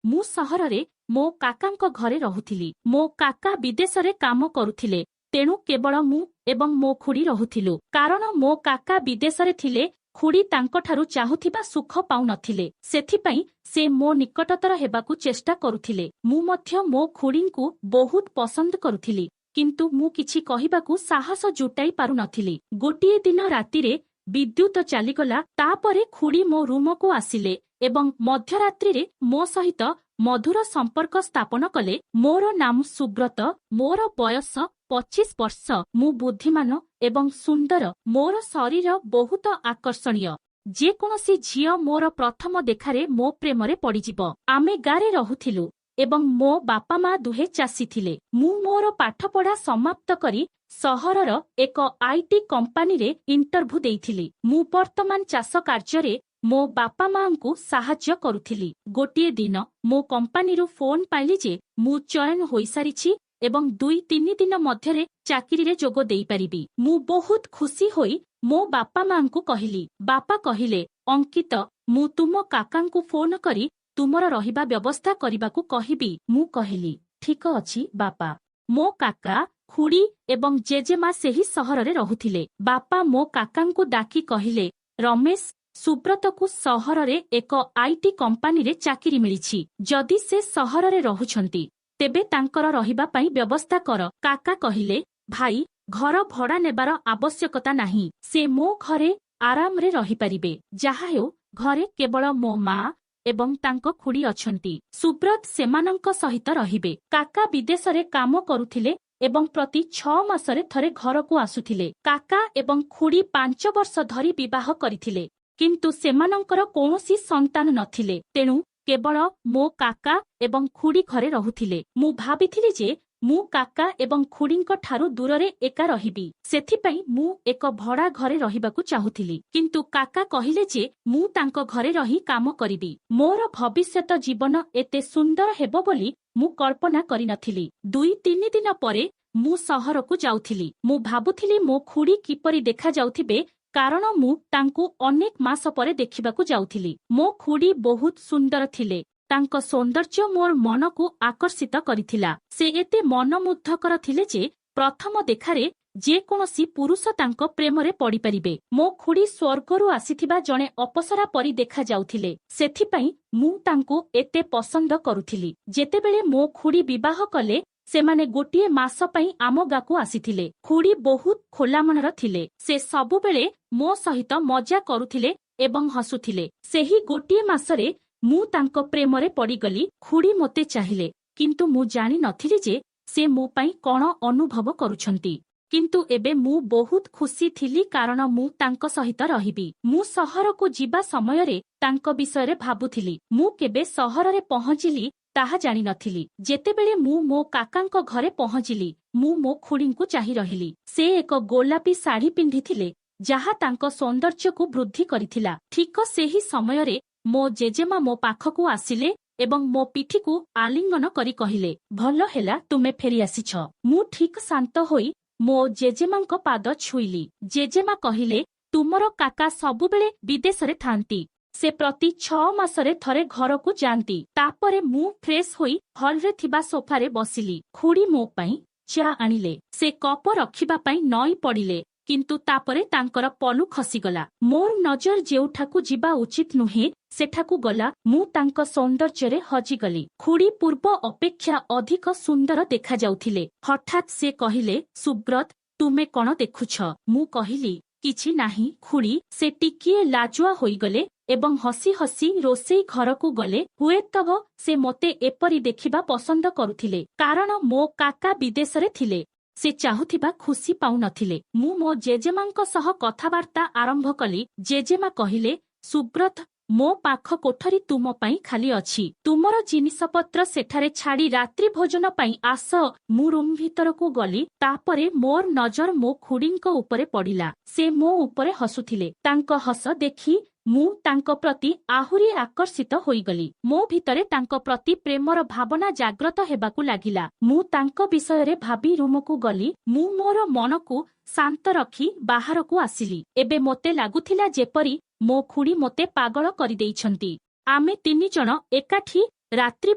ମୁଁ ସହରରେ ମୋ କାକାଙ୍କ ଘରେ ରହୁଥିଲି। ମୋ କାକା ବିଦେଶରେ କାମ କରୁଥିଲେ, ତେଣୁ କେବଳ ମୁଁ ଏବଂ ମୋ ଖୁଡି ରହୁଥିଲୁ। କାରଣ ମୋ କାକା ବିଦେଶରେ ଥିଲେ, ଖୁଡି ତାଙ୍କଠାରୁ ଚାହୁଥିବା ସୁଖ ପାଉନଥିଲେ। ସେଥିପାଇଁ ସେ ମୋ ନିକଟତର ହେବାକୁ ଚେଷ୍ଟା କରୁଥିଲେ। ମୁଁ ମଧ୍ୟ ମୋ ଖୁଡିଙ୍କୁ ବହୁତ ପସନ୍ଦ କରୁଥିଲି, କିନ୍ତୁ ମୁଁ କିଛି କହିବାକୁ ସାହସ ଜୁଟାଇ ପାରୁନଥିଲି। ଗୋଟିଏ ଦିନ ରାତିରେ ବିଦ୍ୟୁତ ଚାଲିଗଲା। ତାପରେ ଖୁଡି ମୋ ରୁମକୁ ଆସିଲେ ଏବଂ ମଧ୍ୟରାତ୍ରିରେ ମୋ ସହିତ ମଧୁର ସମ୍ପର୍କ ସ୍ଥାପନ କଲେ। ମୋର ନାମ ସୁବ୍ରତ, ମୋର ବୟସ 25 ବର୍ଷ। ମୁଁ ବୁଦ୍ଧିମାନ ଏବଂ ସୁନ୍ଦର। ମୋର ଶରୀର ବହୁତ ଆକର୍ଷଣୀୟ। ଯେକୌଣସି ଝିଅ ମୋର ପ୍ରଥମ ଦେଖାରେ ମୋ ପ୍ରେମରେ ପଡ଼ିଯିବ। ଆମେ ଗାଁରେ ରହୁଥିଲୁ ଏବଂ ମୋ ବାପା ମା ଦୁହେଁ ଚାଷୀ ଥିଲେ। ମୁଁ ମୋର ପାଠପଢ଼ା ସମାପ୍ତ କରି ସହରର ଏକ IT କମ୍ପାନୀରେ ଇଣ୍ଟରଭ୍ୟୁ ଦେଇଥିଲି। ମୁଁ ବର୍ତ୍ତମାନ ଚାଷ କାର୍ଯ୍ୟରେ ମୋ ବାପା ମାଙ୍କୁ ସାହାଯ୍ୟ କରୁଥିଲି। ଗୋଟିଏ ଦିନ ମୋ କମ୍ପାନୀରୁ ଫୋନ୍ ପାଇଲି ଯେ ମୁଁ ଚୟନ ହୋଇସାରିଛି ଏବଂ 2-3 ଦିନ ମଧ୍ୟରେ ଚାକିରିରେ ଯୋଗ ଦେଇପାରିବି। ମୁଁ ବହୁତ ଖୁସି ହୋଇ ମୋ ବାପା ମାଙ୍କୁ କହିଲି। ବାପା କହିଲେ, ଅଙ୍କିତ, ମୁଁ ତୁମ କାକାଙ୍କୁ ଫୋନ କରି ତୁମର ରହିବା ବ୍ୟବସ୍ଥା କରିବାକୁ କହିବି। ମୁଁ କହିଲି, ଠିକ ଅଛି ବାପା। ମୋ କାକା, ଖୁଡି ଏବଂ ଜେଜେମା ସେହି ସହରରେ ରହୁଥିଲେ। ବାପା ମୋ କାକାଙ୍କୁ ଡାକି କହିଲେ, ରମେଶ, ସୁବ୍ରତକୁ ସହରରେ ଏକ IT କମ୍ପାନୀରେ ଚାକିରି ମିଳିଛି। ଯଦି ସେ ସହରରେ ରହୁଛନ୍ତି, ତେବେ ତାଙ୍କର ରହିବା ପାଇଁ ବ୍ୟବସ୍ଥା କର। କାକା କହିଲେ, ଭାଇ, ଘର ଭଡ଼ା ନେବାର ଆବଶ୍ୟକତା ନାହିଁ। ସେ ମୋ ଘରେ ଆରାମରେ ରହିପାରିବେ। ଯାହା ହେଉ, ଘରେ କେବଳ ମୋ ମା ଏବଂ ତାଙ୍କ ଖୁଡି ଅଛନ୍ତି। ସୁବ୍ରତ ସେମାନଙ୍କ ସହିତ ରହିବେ। କାକା ବିଦେଶରେ କାମ କରୁଥିଲେ ଏବଂ ପ୍ରତି 6 ମାସରେ ଥରେ ଘରକୁ ଆସୁଥିଲେ। କାକା ଏବଂ ଖୁଡି 5 ବର୍ଷ ଧରି ବିବାହ କରିଥିଲେ, କିନ୍ତୁ ସେମାନଙ୍କର କୌଣସି ସନ୍ତାନ ନଥିଲେ। ତେଣୁ କେବଳ ମୋ କାକା ଏବଂ ଖୁଡି ଘରେ ରହୁଥିଲେ। ମୁଁ ଭାବିଥିଲି ଯେ ମୁଁ କାକା ଏବଂ ଖୁଡିଙ୍କ ଠାରୁ ଦୂରରେ ଏକା ରହିବି। ସେଥିପାଇଁ ମୁଁ ଏକ ଭଡ଼ା ଘରେ ରହିବାକୁ ଚାହୁଁଥିଲି। କିନ୍ତୁ କାକା କହିଲେ ଯେ ମୁଁ ତାଙ୍କ ଘରେ ରହି କାମ କରିବି। ମୋର ଭବିଷ୍ୟତ ଜୀବନ ଏତେ ସୁନ୍ଦର ହେବ ବୋଲି ମୁଁ କଳ୍ପନା କରିନଥିଲି। 2-3 ଦିନ ପରେ ମୁଁ ସହରକୁ ଯାଉଥିଲି। ମୁଁ ଭାବୁଥିଲି ମୋ ଖୁଡି କିପରି ଦେଖାଯାଉଥିବେ, କାରଣ ମୁଁ ତାଙ୍କୁ ଅନେକ ମାସ ପରେ ଦେଖିବାକୁ ଯାଉଥିଲି। ମୋ ଖୁଡି ବହୁତ ସୁନ୍ଦର ଥିଲେ। ତାଙ୍କ ସୌନ୍ଦର୍ଯ୍ୟ ମୋର ମନକୁ ଆକର୍ଷିତ କରିଥିଲା। ସେ ଏତେ ମନମୁଗ୍ଧକର ଥିଲେ ଯେ ପ୍ରଥମ ଦେଖାରେ ଯେକୌଣସି ପୁରୁଷ ତାଙ୍କ ପ୍ରେମରେ ପଡ଼ିପାରିବେ। ମୋ ଖୁଡି ସ୍ୱର୍ଗରୁ ଆସିଥିବା ଜଣେ ଅପସରା ପରି ଦେଖାଯାଉଥିଲେ। ସେଥିପାଇଁ ମୁଁ ତାଙ୍କୁ ଏତେ ପସନ୍ଦ କରୁଥିଲି। ଯେତେବେଳେ ମୋ ଖୁଡି ବିବାହ କଲେ, ସେମାନେ ଗୋଟିଏ ମାସ ପାଇଁ ଆମ ଗାଁକୁ ଆସିଥିଲେ। ଖୁଡି ବହୁତ ଖୋଲାମନର ଥିଲେ। ସେ ସବୁବେଳେ ମୋ ସହିତ ମଜା କରୁଥିଲେ ଏବଂ ହସୁଥିଲେ। ସେହି ଗୋଟିଏ ମାସରେ ମୁଁ ତାଙ୍କ ପ୍ରେମରେ ପଡ଼ିଗଲି। ଖୁଡି ମୋତେ ଚାହିଁଲେ, କିନ୍ତୁ ମୁଁ ଜାଣିନଥିଲି ଯେ ସେ ମୋ ପାଇଁ କ'ଣ ଅନୁଭବ କରୁଛନ୍ତି। କିନ୍ତୁ ଏବେ ମୁଁ ବହୁତ ଖୁସି ଥିଲି କାରଣ ମୁଁ ତାଙ୍କ ସହିତ ରହିବି। ମୁଁ ସହରକୁ ଯିବା ସମୟରେ ତାଙ୍କ ବିଷୟରେ ଭାବୁଥିଲି। ମୁଁ କେବେ ସହରରେ ପହଞ୍ଚିଲି ତାହା ଜାଣିନଥିଲି। ଯେତେବେଳେ ମୁଁ ମୋ କାକାଙ୍କ ଘରେ ପହଞ୍ଚିଲି, ମୁଁ ମୋ ଖୁଡିଙ୍କୁ ଚାହିଁ ରହିଲି। ସେ ଏକ ଗୋଲାପୀ ଶାଢ଼ୀ ପିନ୍ଧିଥିଲେ, ଯାହା ତାଙ୍କ ସୌନ୍ଦର୍ଯ୍ୟକୁ ବୃଦ୍ଧି କରିଥିଲା। ଠିକ ସେହି ସମୟରେ ମୋ ଜେଜେମା ମୋ ପାଖକୁ ଆସିଲେ ଏବଂ ମୋ ପିଠିକୁ ଆଲିଙ୍ଗନ କରି କହିଲେ, ଭଲ ହେଲା ତୁମେ ଫେରିଆସିଛ। ମୁଁ ଠିକ ଶାନ୍ତ ହୋଇ ମୋ ଜେଜେମାଙ୍କ ପାଦ ଛୁଇଁଲି। ଜେଜେମା କହିଲେ, ତୁମର କାକା ସବୁବେଳେ ବିଦେଶରେ ଥାନ୍ତି। ସେ ପ୍ରତି 6 ମାସରେ ଥରେ ଘରକୁ ଯାଆନ୍ତି। ତାପରେ ମୁଁ ଫ୍ରେଶ ହୋଇ ହଲରେ ଥିବା ସୋଫାରେ ବସିଲି। ଖୁଡି ମୋ ପାଇଁ ଚା ଆଣିଲେ। ସେ କପ ରଖିବା ପାଇଁ ନଇଁ ପଡ଼ିଲେ, କିନ୍ତୁ ତାପରେ ତାଙ୍କର ପଲୁ ଖସିଗଲା। ମୋର ନଜର ଯେଉଁଠାକୁ ଯିବା ଉଚିତ ନୁହେଁ ସେଠାକୁ ଗଲା। ମୁଁ ତାଙ୍କ ସୌନ୍ଦର୍ଯ୍ୟରେ ହଜିଗଲି। ଖୁଡି ପୂର୍ବ ଅପେକ୍ଷା ଅଧିକ ସୁନ୍ଦର ଦେଖାଯାଉଥିଲେ। ହଠାତ୍ ସେ କହିଲେ, ସୁବ୍ରତ, ତୁମେ କ'ଣ ଦେଖୁଛ? ମୁଁ କହିଲି, କିଛି ନାହିଁ ଖୁଡି। ସେ ଟିକିଏ ଲାଜୁଆ ହୋଇଗଲେ ଏବଂ ହସି ହସି ରୋଷେଇ ଘରକୁ ଗଲେ। ହୁଏତ ସେ ମୋତେ ଏପରି ଦେଖିବା ପସନ୍ଦ କରୁଥିଲେ, କାରଣ ମୋ କାକା ବିଦେଶରେ ଥିଲେ। ସେ ଚାହୁଥିବା ଖୁସି ପାଉନଥିଲେ। ମୁଁ ମୋ ଜେଜେମାଙ୍କ ସହ କଥାବାର୍ତ୍ତା ଆରମ୍ଭ କଲି। ଜେଜେମା କହିଲେ, ସୁବ୍ରତ, ମୋ ପାଖ କୋଠରୀ ତୁମ ପାଇଁ ଖାଲି ଅଛି। ତୁମର ଜିନିଷପତ୍ର ସେଠାରେ ଛାଡ଼ି ରାତ୍ରି ଭୋଜନ ପାଇଁ ଆସ। ମୁଁ ରୁମ୍ ଭିତରକୁ ଗଲି। ତାପରେ ମୋର ନଜର ମୋ ଖୁଡିଙ୍କ ଉପରେ ପଡ଼ିଲା। ସେ ମୋ ଉପରେ ହସୁଥିଲେ। ତାଙ୍କ ହସ ଦେଖି ମୁଁ ତାଙ୍କ ପ୍ରତି ଆହୁରି ଆକର୍ଷିତ ହୋଇଗଲି। ମୋ ଭିତରେ ତାଙ୍କ ପ୍ରତି ପ୍ରେମର ଭାବନା ଜାଗ୍ରତ ହେବାକୁ ଲାଗିଲା। ମୁଁ ତାଙ୍କ ବିଷୟରେ ଭାବି ରୁମକୁ ଗଲି। ମୁଁ ମୋର ମନକୁ ଶାନ୍ତ ରଖି ବାହାରକୁ ଆସିଲି। ଏବେ ମୋତେ ଲାଗୁଥିଲା ଯେପରି ମୋ ଖୁଡି ମୋତେ ପାଗଳ କରିଦେଇଛନ୍ତି। ଆମେ 3 ଜଣ ଏକାଠି ରାତ୍ରି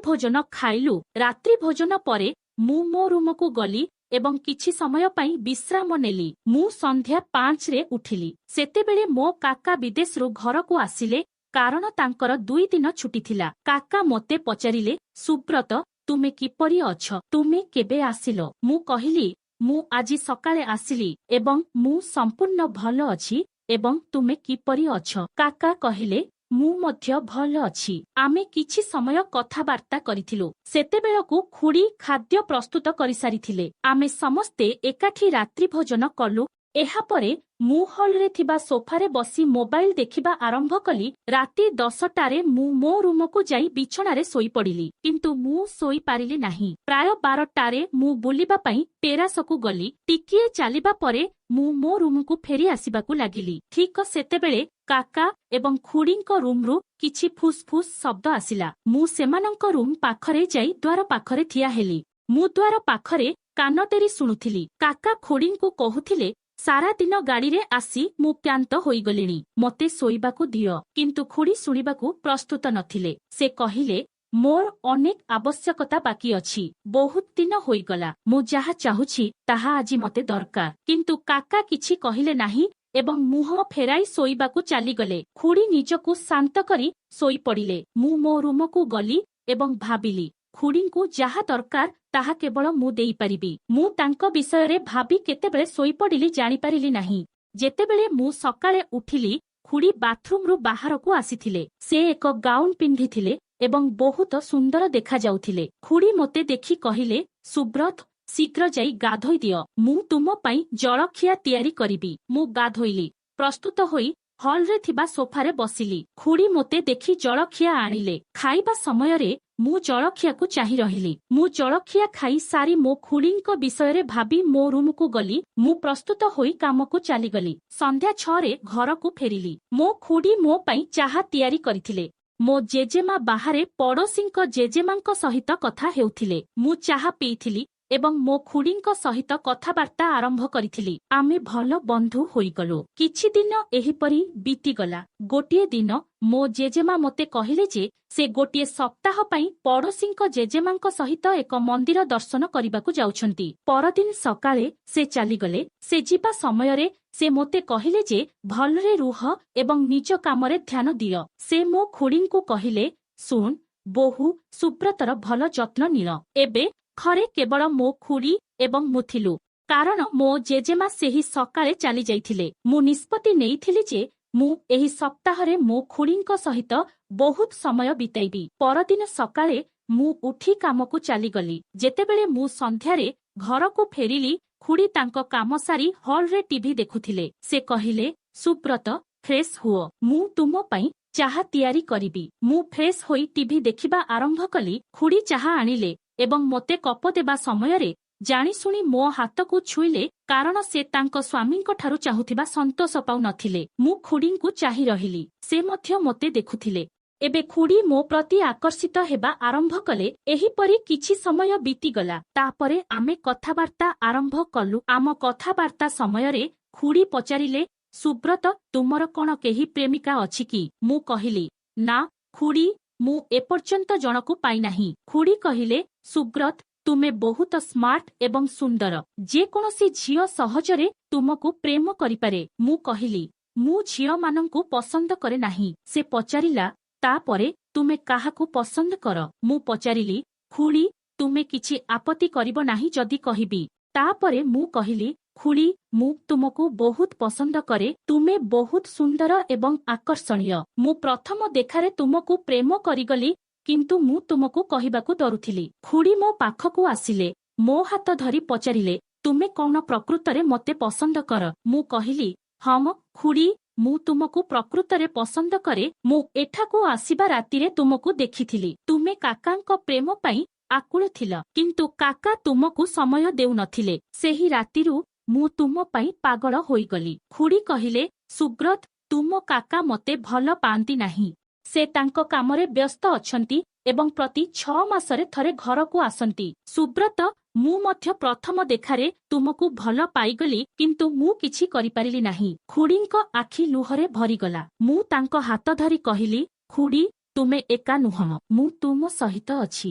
ଭୋଜନ ଖାଇଲୁ। ରାତ୍ରି ଭୋଜନ ପରେ ମୁଁ ମୋ ରୁମକୁ ଗଲି ଏବଂ କିଛି ସମୟ ପାଇଁ ବିଶ୍ରାମ ନେଲି। ମୁଁ ସନ୍ଧ୍ୟା 5ରେ ଉଠିଲି। ସେତେବେଳେ ମୋ କାକା ବିଦେଶରୁ ଘରକୁ ଆସିଲେ କାରଣ ତାଙ୍କର 2 ଦିନ ଛୁଟି ଥିଲା। କାକା ମୋତେ ପଚାରିଲେ, ସୁବ୍ରତ, ତୁମେ କିପରି ଅଛ? ତୁମେ କେବେ ଆସିଲ? ମୁଁ କହିଲି, ମୁଁ ଆଜି ସକାଳେ ଆସିଲି ଏବଂ ମୁଁ ସମ୍ପୂର୍ଣ୍ଣ ଭଲ ଅଛି। ଏବଂ ତୁମେ କିପରି ଅଛ? କାକା କହିଲେ, ମୁଁ ମଧ୍ୟ ଭଲ ଅଛି। ଆମେ କିଛି ସମୟ କଥାବାର୍ତ୍ତା କରିଥିଲୁ। ସେତେବେଳକୁ ଖୁଡୀ ଖାଦ୍ୟ ପ୍ରସ୍ତୁତ କରିସାରିଥିଲେ। ଆମେ ସମସ୍ତେ ଏକାଠି ରାତ୍ରି ଭୋଜନ କଲୁ। ଏହାପରେ ମୁଁ ହଲରେ ଥିବା ସୋଫାରେ ବସି ମୋବାଇଲ ଦେଖିବା ଆରମ୍ଭ କଲି। ରାତି 10ଟାରେ ମୁଁ ମୋ ରୁମକୁ ଯାଇ ବିଛଣାରେ ଶୋଇପଡ଼ିଲି। କିନ୍ତୁ ମୁଁ ଶୋଇପାରିଲି ନାହିଁ। ପ୍ରାୟ 12ଟାରେ ମୁଁ ବୁଲିବା ପାଇଁ ଟେରାସକୁ ଗଲି। ଟିକିଏ ଚାଲିବା ପରେ ମୁଁ ମୋ ରୁମକୁ ଫେରି ଆସିବାକୁ ଲାଗିଲି। ଠିକ ସେତେବେଳେ କାକା ଏବଂ ଖୁଡୀଙ୍କ ରୁମରୁ କିଛି ଫୁସ୍ଫୁସ୍ ଶବ୍ଦ ଆସିଲା। ମୁଁ ସେମାନଙ୍କ ରୁମ୍ ପାଖରେ ଯାଇ ଦ୍ୱାର ପାଖରେ ଠିଆ ହେଲି। ମୁଁ ଦ୍ୱାର ପାଖରେ କାନଟେରି ଶୁଣୁଥିଲି। କାକା ଖୁଡୀଙ୍କୁ କହୁଥିଲେ, ସାରା ଦିନ ଗାଡ଼ିରେ ଆସି ମୁଁ କ୍ଳାନ୍ତ ହୋଇଗଲିଣି। ମୋତେ ଶୋଇବାକୁ ଦିଅ। କିନ୍ତୁ ଖୁଡୀ ଶୁଣିବାକୁ ପ୍ରସ୍ତୁତ ନଥିଲେ। ସେ କହିଲେ, ମୋର ଅନେକ ଆବଶ୍ୟକତା ବାକି ଅଛି। ବହୁତ ଦିନ ହୋଇଗଲା। ମୁଁ ଯାହା ଚାହୁଁଛି ତାହା ଆଜି ମୋତେ ଦରକାର। କିନ୍ତୁ କାକା କିଛି କହିଲେ ନାହିଁ ଏବଂ ମୁହଁ ଫେରାଇ ଶୋଇବାକୁ ଚାଲିଗଲେ। ଖୁଡୀ ନିଜକୁ ଶାନ୍ତ କରି ଶୋଇପଡ଼ିଲେ। ମୁଁ ମୋ ରୁମକୁ ଗଲି ଏବଂ ଭାବିଲି, ଖୁଡୀଙ୍କୁ ଯାହା ଦରକାର ତାହା କେବଳ ମୁଁ ଦେଇପାରିବି। ମୁଁ ତାଙ୍କ ବିଷୟରେ ଭାବି କେତେବେଳେ ଶୋଇପଡ଼ିଲି ଜାଣିପାରିଲି ନାହିଁ। ଯେତେବେଳେ ମୁଁ ସକାଳେ ଉଠିଲି, ଖୁଡୀ ବାଥରୁମରୁ ବାହାରକୁ ଆସିଥିଲେ। ସେ ଏକ ଗାଉନ ପିନ୍ଧିଥିଲେ ଏବଂ ବହୁତ ସୁନ୍ଦର ଦେଖାଯାଉଥିଲେ। ଖୁଡୀ ମୋତେ ଦେଖି କହିଲେ, ସୁବ୍ରତ, ଶୀଘ୍ର ଯାଇ ଗାଧୋଇ ଦିଅ। ମୁଁ ତୁମ ପାଇଁ ଜଳଖିଆ ତିଆରି କରିବି। ମୁଁ ଗାଧୋଇଲି। ପ୍ରସ୍ତୁତ ହୋଇ ହଲରେ ଥିବା ସୋଫାରେ ବସିଲି। ଖୁଡୀ ମୋତେ ଦେଖି ଜଳଖିଆ ଆଣିଲେ। ଖାଇବା ସମୟରେ ମୁଁ ଜଳଖିଆକୁ ଚାହିଁ ରହିଲି। ମୁଁ ଜଳଖିଆ ଖାଇ ସାରି ମୋ ଖୁଡୀଙ୍କ ବିଷୟରେ ଭାବି ମୋ ରୁମକୁ ଗଲି। ମୁଁ ପ୍ରସ୍ତୁତ ହୋଇ କାମକୁ ଚାଲିଗଲି। ସନ୍ଧ୍ୟା 6ରେ ଘରକୁ ଫେରିଲି। ମୋ ଖୁଡୀ ମୋ ପାଇଁ ଚାହା ତିଆରି କରିଥିଲେ। ମୋ ଜେଜେମା ବାହାରେ ପଡ଼ୋଶୀଙ୍କ ଜେଜେମାଙ୍କ ସହିତ କଥା ହେଉଥିଲେ। ମୁଁ ଚାହା ପିଇଥିଲି ଏବଂ ମୋ ଖୁଡୀଙ୍କ ସହିତ କଥାବାର୍ତ୍ତା ଆରମ୍ଭ କରିଥିଲି। ଆମେ ଭଲ ବନ୍ଧୁ ହୋଇଗଲୁ। କିଛି ଦିନ ଏହିପରି ବିତିଗଲା। ଗୋଟିଏ ଦିନ ମୋ ଜେଜେମା ମୋତେ କହିଲେ ଯେ ସେ ଗୋଟିଏ ସପ୍ତାହ ପାଇଁ ପଡ଼ୋଶୀଙ୍କ ଜେଜେମାଙ୍କ ସହିତ ଏକ ମନ୍ଦିର ଦର୍ଶନ କରିବାକୁ ଯାଉଛନ୍ତି। ପରଦିନ ସକାଳେ ସେ ଚାଲିଗଲେ। ସେ ଯିବା ସମୟରେ ସେ ମୋତେ କହିଲେ ଯେ ଭଲରେ ରୁହ ଏବଂ ନିଜ କାମରେ ଧ୍ୟାନ ଦିଅ। ସେ ମୋ ଖୁଡୀଙ୍କୁ କହିଲେ, ଶୁଣ ବୋହୂ, ସୁବ୍ରତର ଭଲ ଯତ୍ନ ନିଅ। ଏବେ ଘରେ କେବଳ ମୋ ଖୁଡୀ ଏବଂ ମୁଁ ଥିଲୁ କାରଣ ମୋ ଜେଜେମା ସେହି ସକାଳେ ଚାଲିଯାଇଥିଲେ। ମୁଁ ନିଷ୍ପତ୍ତି ନେଇଥିଲି ଯେ ମୁଁ ଏହି ସପ୍ତାହରେ ମୋ ଖୁଡୀଙ୍କ ସହିତ ବହୁତ ସମୟ ବିତାଇବି। ପରଦିନ ସକାଳେ ମୁଁ ଉଠି କାମକୁ ଚାଲିଗଲି। ଯେତେବେଳେ ମୁଁ ସନ୍ଧ୍ୟାରେ ଘରକୁ ଫେରିଲି, ଖୁଡୀ ତାଙ୍କ କାମ ସାରି ହଲରେ ଟିଭି ଦେଖୁଥିଲେ। ସେ କହିଲେ, ସୁବ୍ରତ, ଫ୍ରେଶ ହୁଅ। ମୁଁ ତୁମ ପାଇଁ ଚାହା ତିଆରି କରିବି। ମୁଁ ଫ୍ରେଶ ହୋଇ ଟିଭି ଦେଖିବା ଆରମ୍ଭ କଲି। ଖୁଡୀ ଚାହା ଆଣିଲେ ଏବଂ ମୋତେ କପ ଦେବା ସମୟରେ ଜାଣିଶୁଣି ମୋ ହାତକୁ ଛୁଇଁଲେ କାରଣ ସେ ତାଙ୍କ ସ୍ୱାମୀଙ୍କଠାରୁ ଚାହୁଁଥିବା ସନ୍ତୋଷ ପାଉନଥିଲେ। ମୁଁ ଖୁଡୀଙ୍କୁ ଚାହିଁ ରହିଲି। ସେ ମଧ୍ୟ ମୋତେ ଦେଖୁଥିଲେ। ଏବେ ଖୁଡୀ ମୋ ପ୍ରତି ଆକର୍ଷିତ ହେବା ଆରମ୍ଭ କଲେ। ଏହିପରି କିଛି ସମୟ ବିତିଗଲା। ତାପରେ ଆମେ କଥାବାର୍ତ୍ତା ଆରମ୍ଭ କଲୁ। ଆମ କଥାବାର୍ତ୍ତା ସମୟରେ ଖୁଡୀ ପଚାରିଲେ, ସୁବ୍ରତ, ତୁମର କ'ଣ କେହି ପ୍ରେମିକା ଅଛି କି? ମୁଁ କହିଲି, ନା ଖୁଡୀ, ମୁଁ ଏପର୍ଯ୍ୟନ୍ତ ଜଣକୁ ପାଇନାହିଁ। ଖୁଡୀ କହିଲେ, ସୁବ୍ରତ, ତୁମେ ବହୁତ ସ୍ମାର୍ଟ ଏବଂ ସୁନ୍ଦର। ଯେକୌଣସି ଝିଅ ସହଜରେ ତୁମକୁ ପ୍ରେମ କରିପାରେ। ମୁଁ କହିଲି, ମୁଁ ଝିଅମାନଙ୍କୁ ପସନ୍ଦ କରେ ନାହିଁ। ସେ ପଚାରିଲା, ତାପରେ ତୁମେ କାହାକୁ ପସନ୍ଦ କର? ମୁଁ ପଚାରିଲି, ଖୁଡୀ, ତୁମେ କିଛି ଆପତ୍ତି କରିବ ନାହିଁ ଯଦି କହିବି? ତାପରେ ମୁଁ କହିଲି, ଖୁଡୀ, ମୁଁ ତୁମକୁ ବହୁତ ପସନ୍ଦ କରେ। ତୁମେ ବହୁତ ସୁନ୍ଦର ଏବଂ ଆକର୍ଷଣୀୟ। ମୁଁ ପ୍ରଥମ ଦେଖାରେ ତୁମକୁ ପ୍ରେମ କରିଗଲି କିନ୍ତୁ ମୁଁ ତୁମକୁ କହିବାକୁ ଡରୁଥିଲି। ଖୁଡୀ ମୋ ପାଖକୁ ଆସିଲେ। ମୋ ହାତ ଧରି ପଚାରିଲେ, ତୁମେ କ'ଣ ପ୍ରକୃତରେ ମୋତେ ପସନ୍ଦ କର? ମୁଁ କହିଲି, ହଁ ଖୁଡୀ, ମୁଁ ତୁମକୁ ପ୍ରକୃତରେ ପସନ୍ଦ କରେ। ମୁଁ ଏଠାକୁ ଆସିବା ରାତିରେ ତୁମକୁ ଦେଖିଥିଲି। ତୁମେ କାକାଙ୍କ ପ୍ରେମ ପାଇଁ ଆକୁଳ ଥିଲ କିନ୍ତୁ କାକା ତୁମକୁ ସମୟ ଦେଉନଥିଲେ। ସେହି ରାତିରୁ ମୁଁ ତୁମ ପାଇଁ ପାଗଳ ହୋଇଗଲି। ଖୁଡୀ କହିଲେ, ସୁବ୍ରତ, ତୁମ କାକା ମୋତେ ଭଲ ପାଆନ୍ତି ନାହିଁ। ସେ ତାଙ୍କ କାମରେ ବ୍ୟସ୍ତ ଅଛନ୍ତି ଏବଂ ପ୍ରତି 6 ମାସରେ ଥରେ ଘରକୁ ଆସନ୍ତି। ସୁବ୍ରତ, ମୁଁ ମଧ୍ୟ ପ୍ରଥମ ଦେଖାରେ ତୁମକୁ ଭଲ ପାଇଗଲି କିନ୍ତୁ ମୁଁ କିଛି କରିପାରିଲି ନାହିଁ। ଖୁଡୀଙ୍କ ଆଖି ଲୁହରେ ଭରିଗଲା। ମୁଁ ତାଙ୍କ ହାତ ଧରି କହିଲି, ଖୁଡୀ, ତୁମେ ଏକା ନୁହଁ, ମୁଁ ତୁମ ସହିତ ଅଛି।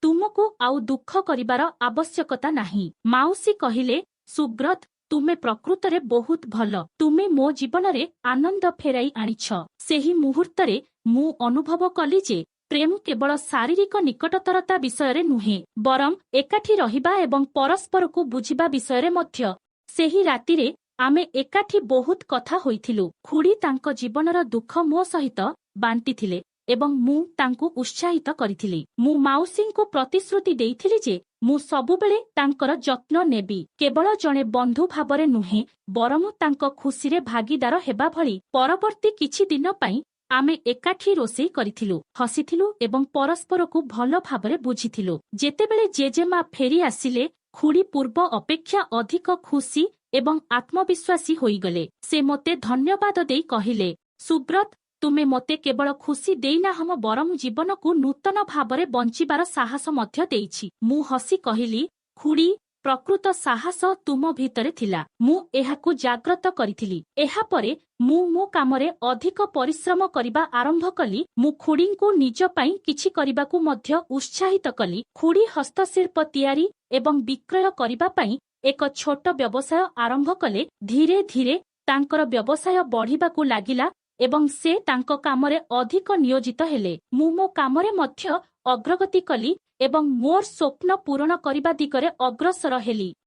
ତୁମକୁ ଆଉ ଦୁଃଖ କରିବାର ଆବଶ୍ୟକତା ନାହିଁ। ମାଉସୀ କହିଲେ, ସୁବ୍ରତ, ତୁମେ ପ୍ରକୃତରେ ବହୁତ ଭଲ। ତୁମେ ମୋ ଜୀବନରେ ଆନନ୍ଦ ଫେରାଇ ଆଣିଛ। ସେହି ମୁହୂର୍ତ୍ତରେ ମୁଁ ଅନୁଭବ କଲି ଯେ ପ୍ରେମ କେବଳ ଶାରୀରିକ ନିକଟତରତା ବିଷୟରେ ନୁହେଁ, ବରଂ ଏକାଠି ରହିବା ଏବଂ ପରସ୍ପରକୁ ବୁଝିବା ବିଷୟରେ ମଧ୍ୟ। ସେହି ରାତିରେ ଆମେ ଏକାଠି ବହୁତ କଥା ହୋଇଥିଲୁ। ଖୁଡ଼ୀ ତାଙ୍କ ଜୀବନର ଦୁଃଖ ମୋ ସହିତ ବାଣ୍ଟିଥିଲେ ଏବଂ ମୁଁ ତାଙ୍କୁ ଉତ୍ସାହିତ କରିଥିଲି। ମୁଁ ମାଉସୀଙ୍କୁ ପ୍ରତିଶ୍ରୁତି ଦେଇଥିଲି ଯେ ମୁଁ ସବୁବେଳେ ତାଙ୍କର ଯତ୍ନ ନେବି, କେବଳ ଜଣେ ବନ୍ଧୁ ଭାବରେ ନୁହେଁ, ବରଂ ତାଙ୍କ ଖୁସିରେ ଭାଗିଦାର ହେବା ଭଳି। ପରବର୍ତ୍ତୀ କିଛି ଦିନ ପାଇଁ ଆମେ ଏକାଠି ରୋଷେଇ କରିଥିଲୁ, ହସିଥିଲୁ ଏବଂ ପରସ୍ପରକୁ ଭଲ ଭାବରେ ବୁଝିଥିଲୁ। ଯେତେବେଳେ ଜେଜେମା ଫେରି ଆସିଲେ, ଖୁଡ଼ୀ ପୂର୍ବ ଅପେକ୍ଷା ଅଧିକ ଖୁସି ଏବଂ ଆତ୍ମବିଶ୍ୱାସୀ ହୋଇଗଲେ। ସେ ମୋତେ ଧନ୍ୟବାଦ ଦେଇ କହିଲେ, ସୁବ୍ରତ, ତୁମେ ମୋତେ କେବଳ ଖୁସି ଦେଇନାହଁ ବରଂ ଜୀବନକୁ ନୂତନ ଭାବରେ ବଞ୍ଚିବାର ସାହସ ମଧ୍ୟ ଦେଇଛି। ମୁଁ ହସି କହିଲି, ଖୁଡ଼ୀ, ପ୍ରକୃତ ସାହସ ତୁମ ଭିତରେ ଥିଲା। ମୁଁ ଏହାକୁ ଜାଗ୍ରତ କରିଥିଲି। ଏହାପରେ ମୁଁ ମୋ କାମରେ ଅଧିକ ପରିଶ୍ରମ କରିବା ଆରମ୍ଭ କଲି। ମୁଁ ଖୁଡ଼ୀଙ୍କୁ ନିଜ ପାଇଁ କିଛି କରିବାକୁ ମଧ୍ୟ ଉତ୍ସାହିତ କଲି। ଖୁଡ଼ୀ ହସ୍ତଶିଳ୍ପ ତିଆରି ଏବଂ ବିକ୍ରୟ କରିବା ପାଇଁ ଏକ ଛୋଟ ବ୍ୟବସାୟ ଆରମ୍ଭ କଲେ। ଧୀରେ ଧୀରେ ତାଙ୍କର ବ୍ୟବସାୟ ବଢ଼ିବାକୁ ଲାଗିଲା ଏବଂ ସେ ତାଙ୍କ କାମରେ ଅଧିକ ନିୟୋଜିତ ହେଲେ। ମୁଁ ମୋ କାମରେ ମଧ୍ୟ ଅଗ୍ରଗତି କଲି ଏବଂ ମୋର ସ୍ୱପ୍ନ ପୂରଣ କରିବା ଦିଗରେ ଅଗ୍ରସର ହେଲି।